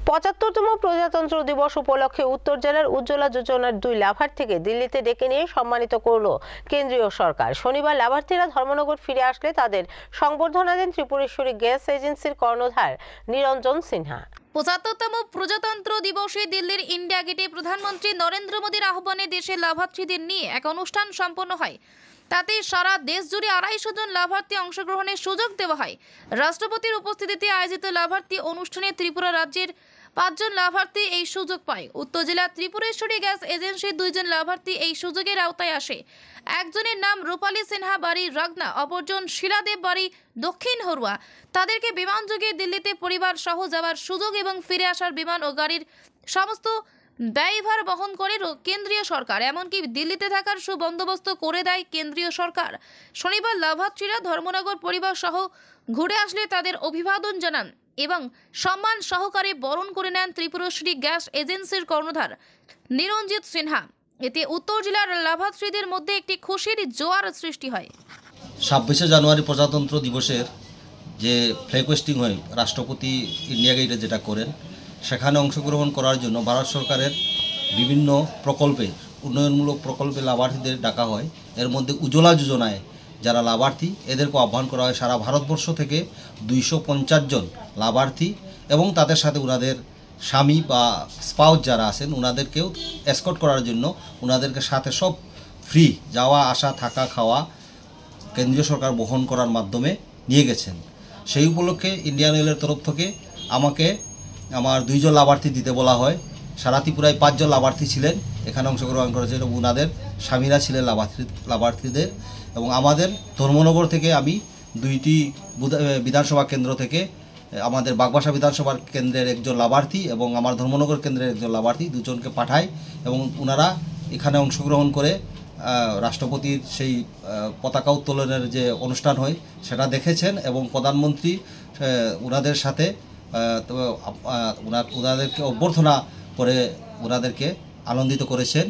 ৭৫তম প্রজাতন্ত্র দিবস উপলক্ষে উত্তর জেলার উজ্জ্বলা যোজনার 2 লাভার্থীকে দিল্লিতে ডেকে নিয়ে সম্মানিত করল কেন্দ্রীয় সরকার। শনিবার লাভার্থীরা ধর্মনগর ফিরে আসলে তাদের সংবর্ধনা দেন ত্রিপুরেশ্বরী গ্যাস এজেন্সির কর্ণধার নিরঞ্জন সিনহা। ৭৫তম প্রজাতন্ত্র দিবসে দিল্লির ইন্ডিয়া গেটে প্রধানমন্ত্রী নরেন্দ্র মোদীর আহ্বানে দেশের লাভার্থীদের নিয়ে এক অনুষ্ঠান সম্পন্ন হয়। তাতে সারা দেশ জুড়ে 250 জন লাভার্থী অংশগ্রহণের সুযোগ দেওয়া হয়। রাষ্ট্রপতির উপস্থিতিতে আয়োজিত লাভার্থী অনুষ্ঠানে ত্রিপুরা রাজ্যের 5 জন লাভার্থী এই সুযোগ পায়। উত্তর জেলা ত্রিপুরেশ্বরী গ্যাস এজেন্সির 2 জন লাভার্থী এই সুযোগের আওতায় আসে। একজনের নাম রূপালী সিনহা, বাড়ি রগনা, অপরজন শিলাদেব, বাড়ি দক্ষিণ হরুয়া। তাদেরকে বিমানযোগে দিল্লিতে পরিবার সহ যাওয়ার সুযোগ এবং ফিরে আসার বিমান ও গাড়ির সমস্ত ব্যয়ভার বহন করে কেন্দ্রীয় সরকার। এমনকি দিল্লিতে থাকার সুবন্দোবস্ত করে দেয় কেন্দ্রীয় সরকার। শনিবার লাভার্থীরা ধর্মনগর পরিবার সহ ঘুরে আসলে তাদের অভিবাদন জানান এবং সম্মান সহকারে বরণ করে নেন ত্রিপুরেশ্বরী গ্যাস এজেন্সির কর্ণধার নিরঞ্জিত সিনহা। এতে উত্তর জেলার লাভার্থীদের মধ্যে একটি খুশির জোয়ার সৃষ্টি হয়। 26শে জানুয়ারি প্রজাতন্ত্র দিবসের যে ফ্ল্যাগ হোয়েস্টিং হয় রাষ্ট্রপতি ইন্ডিয়া গেটে যেটা করেন, সেখানে অংশগ্রহণ করার জন্য ভারত সরকারের বিভিন্ন প্রকল্পে, উন্নয়নমূলক প্রকল্পে লাভার্থীদের ডাকা হয়। এর মধ্যে উজ্জ্বলা যোজনায় যারা লাভার্থী এদেরকে আহ্বান করা হয়। সারা ভারতবর্ষ থেকে 250 জন লাভার্থী এবং তাদের সাথে ওনাদের স্বামী বা স্পাউস যারা আছেন ওনাদেরকেও এসকর্ট করার জন্য ওনাদেরকে সাথে সব ফ্রি যাওয়া আসা থাকা খাওয়া কেন্দ্রীয় সরকার বহন করার মাধ্যমে নিয়ে গেছেন। সেই উপলক্ষে ইন্ডিয়ান অয়েলের তরফ থেকে আমাকে আমার 2 জন লাভার্থী দিতে বলা হয়। সারা ত্রিপুরায় 5 জন লাভার্থী ছিলেন, এখানে অংশগ্রহণ করেছেন এবং ওনাদের স্বামীরা ছিলেন লাভার্থীদের। এবং আমাদের ধর্মনগর থেকে আমি 2টি বিধানসভা কেন্দ্র থেকে আমাদের বাগবাসা বিধানসভার কেন্দ্রের একজন লাভার্থী এবং আমার ধর্মনগর কেন্দ্রের একজন লাভার্থী 2 জনকে পাঠাই এবং ওনারা এখানে অংশগ্রহণ করে রাষ্ট্রপতির সেই পতাকা উত্তোলনের যে অনুষ্ঠান হয় সেটা দেখেছেন এবং প্রধানমন্ত্রী ওনাদের সাথে ওনাদেরকে অভ্যর্থনা করে ওনাদেরকে আনন্দিত করেছেন।